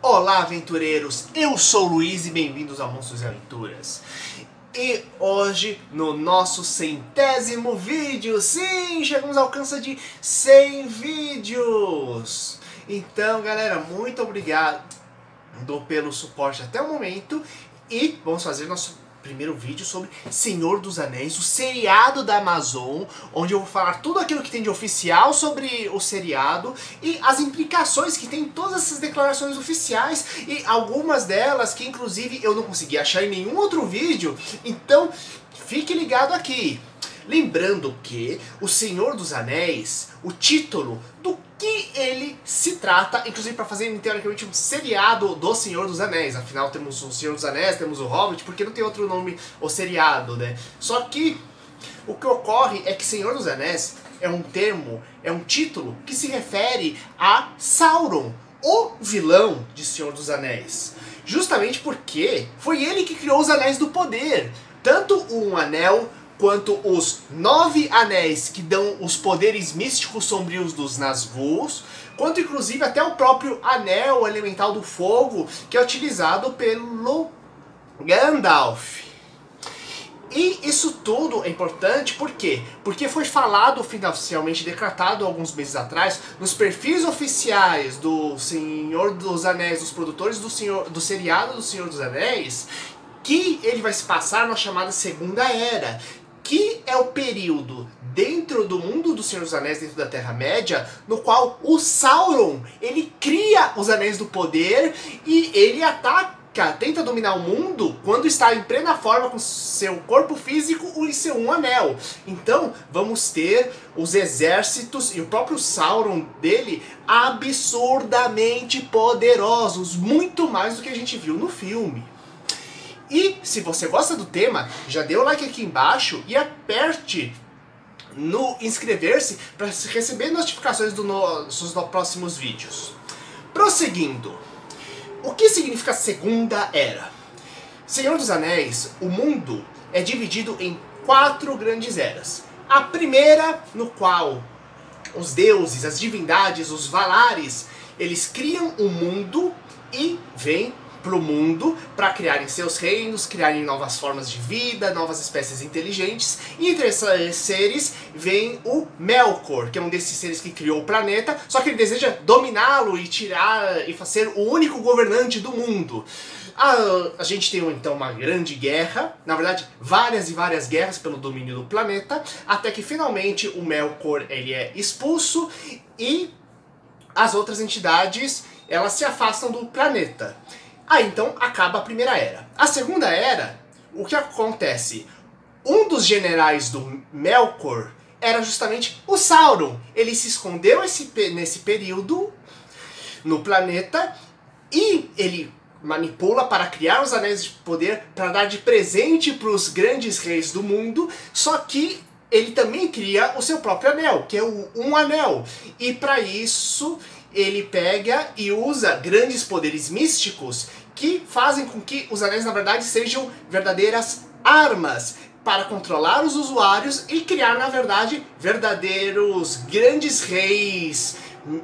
Olá, aventureiros! Eu sou o Luiz e bem-vindos a Monstros e Aventuras. E hoje, no nosso 100º vídeo, sim, chegamos ao alcance de 100 vídeos! Então, galera, muito obrigado pelo suporte até o momento e vamos fazer nosso primeiro vídeo sobre Senhor dos Anéis, o seriado da Amazon, onde eu vou falar tudo aquilo que tem de oficial sobre o seriado e as implicações que tem todas essas declarações oficiais e algumas delas que inclusive eu não consegui achar em nenhum outro vídeo, então fique ligado aqui. Lembrando que o Senhor dos Anéis, o título do que ele se trata, inclusive para fazer teoricamente um seriado do Senhor dos Anéis. Afinal temos o Senhor dos Anéis, temos o Hobbit, porque não tem outro nome o seriado, né? Só que o que ocorre é que Senhor dos Anéis é um termo, é um título que se refere a Sauron, o vilão de Senhor dos Anéis. Justamente porque foi ele que criou os Anéis do Poder. Tanto um anel quanto os 9 anéis que dão os poderes místicos sombrios dos Nazgûls, quanto inclusive até o próprio anel elemental do fogo, que é utilizado pelo Gandalf. E isso tudo é importante por quê? Porque foi falado, oficialmente declarado alguns meses atrás, nos perfis oficiais do Senhor dos Anéis, dos produtores do seriado do Senhor dos Anéis, que ele vai se passar na chamada Segunda Era, que é o período dentro do mundo do Senhor dos Anéis, dentro da Terra-média, no qual o Sauron, ele cria os Anéis do Poder e ele ataca, tenta dominar o mundo quando está em plena forma com seu corpo físico e seu um anel. Então vamos ter os exércitos e o próprio Sauron dele absurdamente poderosos, muito mais do que a gente viu no filme. E se você gosta do tema, já dê o like aqui embaixo e aperte no inscrever-se para receber notificações dos nossos próximos vídeos. Prosseguindo, o que significa Segunda Era? Senhor dos Anéis, o mundo é dividido em 4 grandes eras. A primeira, no qual os deuses, as divindades, os Valares, eles criam um mundo e vêm para o mundo para criarem seus reinos, criarem novas formas de vida, novas espécies inteligentes. E entre esses seres vem o Melkor, que é um desses seres que criou o planeta, só que ele deseja dominá-lo e tirar e ser o único governante do mundo. A gente tem então uma grande guerra, na verdade várias e várias guerras pelo domínio do planeta, até que finalmente o Melkor ele é expulso e as outras entidades elas se afastam do planeta. Aí então acaba a Primeira Era. A Segunda Era, o que acontece? Um dos generais do Melkor era justamente o Sauron. Ele se escondeu nesse período no planeta e ele manipula para criar os Anéis de Poder para dar de presente para os grandes reis do mundo, só que ele também cria o seu próprio anel, que é o Um Anel. E para isso ele pega e usa grandes poderes místicos que fazem com que os anéis, na verdade, sejam verdadeiras armas para controlar os usuários e criar, na verdade, verdadeiros grandes reis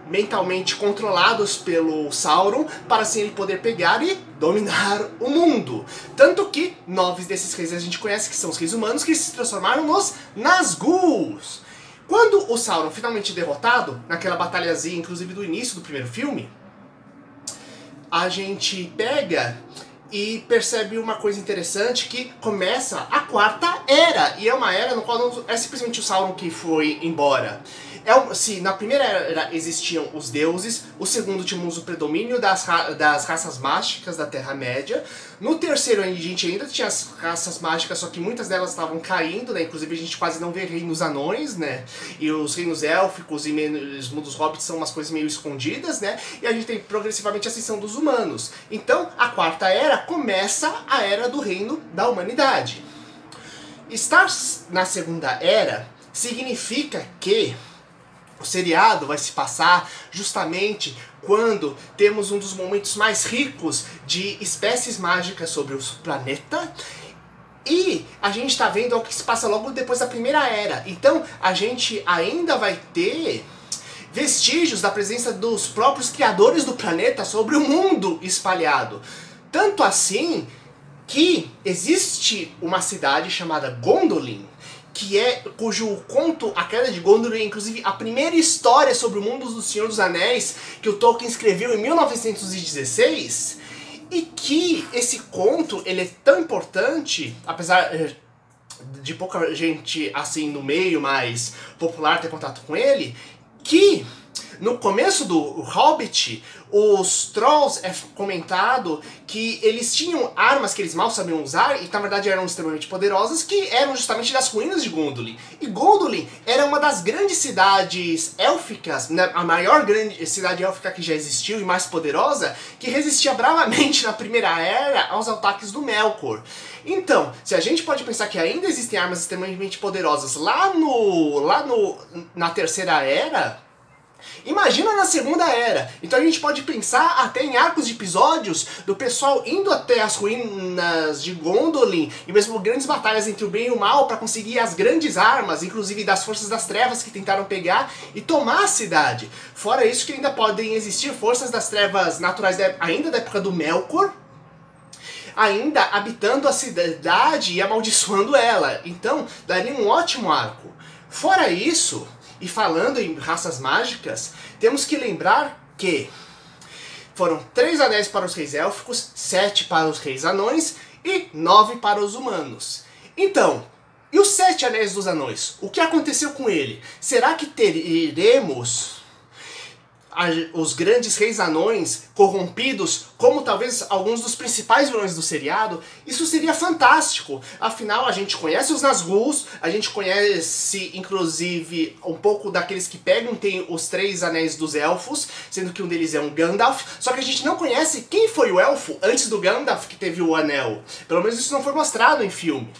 mentalmente controlados pelo Sauron, para assim ele poder pegar e dominar o mundo. Tanto que 9 desses reis a gente conhece, que são os reis humanos, que se transformaram nos Nazgûls. Quando o Sauron finalmente derrotado, naquela batalhazinha, inclusive do início do primeiro filme, a gente pega e percebe uma coisa interessante, que começa a Quarta Era, e é uma era no qual não é simplesmente o Sauron que foi embora. Se na Primeira Era existiam os deuses, o segundo tínhamos o predomínio das raças mágicas da Terra-média, no terceiro a gente ainda tinha as raças mágicas, só que muitas delas estavam caindo, né? Inclusive a gente quase não vê reinos anões, né? E os reinos élficos e os mundos hobbits são umas coisas meio escondidas, né? E a gente tem progressivamente a ascensão dos humanos. Então a Quarta Era começa a Era do Reino da Humanidade. Estar na Segunda Era significa que o seriado vai se passar justamente quando temos um dos momentos mais ricos de espécies mágicas sobre o planeta. E a gente está vendo o que se passa logo depois da Primeira Era. Então a gente ainda vai ter vestígios da presença dos próprios criadores do planeta sobre o mundo espalhado. Tanto assim que existe uma cidade chamada Gondolin, cujo conto A Queda de Gondolin é inclusive a primeira história sobre o mundo do Senhor dos Anéis que o Tolkien escreveu em 1916, e que esse conto ele é tão importante, apesar de pouca gente assim no meio mais popular ter contato com ele, que no começo do Hobbit, os Trolls é comentado que eles tinham armas que eles mal sabiam usar e que na verdade eram extremamente poderosas, que eram justamente das ruínas de Gondolin. E Gondolin era uma das grandes cidades élficas, né, a maior grande cidade élfica que já existiu e mais poderosa, que resistia bravamente na Primeira Era aos ataques do Melkor. Então, se a gente pode pensar que ainda existem armas extremamente poderosas na Terceira Era, imagina na Segunda Era. Então a gente pode pensar até em arcos de episódios do pessoal indo até as ruínas de Gondolin e mesmo grandes batalhas entre o bem e o mal para conseguir as grandes armas, inclusive das forças das trevas que tentaram pegar e tomar a cidade. Fora isso que ainda podem existir forças das trevas naturais ainda da época do Melkor, ainda habitando a cidade e amaldiçoando ela. Então daria um ótimo arco. Fora isso, e falando em raças mágicas, temos que lembrar que foram 3 anéis para os reis élficos, 7 para os reis anões e 9 para os humanos. Então, e os 7 anéis dos anões? O que aconteceu com ele? Será que teremos os grandes reis anões corrompidos, como talvez alguns dos principais vilões do seriado? Isso seria fantástico. Afinal, a gente conhece os Nazgûls, a gente conhece, inclusive, um pouco daqueles que pegam, tem os 3 anéis dos elfos, sendo que um deles é um Gandalf, só que a gente não conhece quem foi o elfo antes do Gandalf que teve o anel. Pelo menos isso não foi mostrado em filme.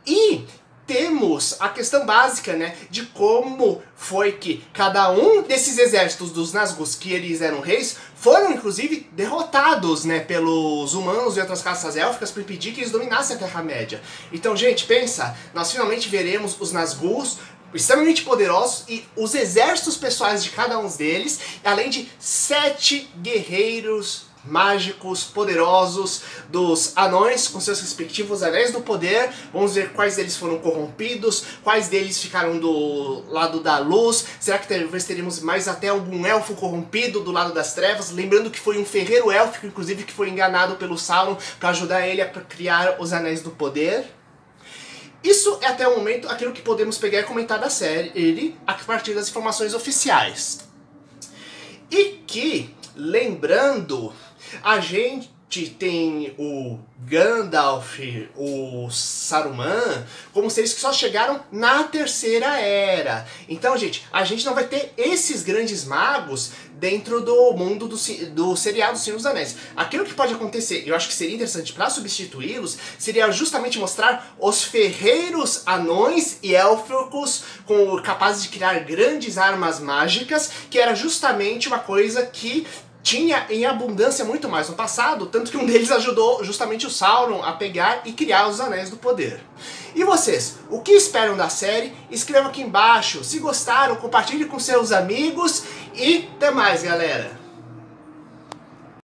E temos a questão básica, né, de como foi que cada um desses exércitos dos Nazgûs, que eles eram reis, foram inclusive derrotados, né, pelos humanos e outras raças élficas para impedir que eles dominassem a Terra-média. Então, gente, pensa, nós finalmente veremos os Nazgûs extremamente poderosos e os exércitos pessoais de cada um deles, além de 7 guerreiros mágicos, poderosos, dos anões com seus respectivos anéis do poder. Vamos ver quais deles foram corrompidos, quais deles ficaram do lado da luz. Será que talvez teremos mais até algum elfo corrompido do lado das trevas? Lembrando que foi um ferreiro élfico, inclusive, que foi enganado pelo Sauron para ajudar ele a criar os anéis do poder. Isso é até o momento aquilo que podemos pegar e comentar da série a partir das informações oficiais. E que, lembrando, a gente tem o Gandalf, o Saruman, como seres que só chegaram na Terceira Era. Então, gente, a gente não vai ter esses grandes magos dentro do mundo do seriado Senhor dos Anéis. Aquilo que pode acontecer, eu acho que seria interessante para substituí-los, seria justamente mostrar os ferreiros anões e élficos capazes de criar grandes armas mágicas, que era justamente uma coisa que tinha em abundância muito mais no passado, tanto que um deles ajudou justamente o Sauron a pegar e criar os Anéis do Poder. E vocês, o que esperam da série? Escreva aqui embaixo. Se gostaram, compartilhe com seus amigos e até mais, galera!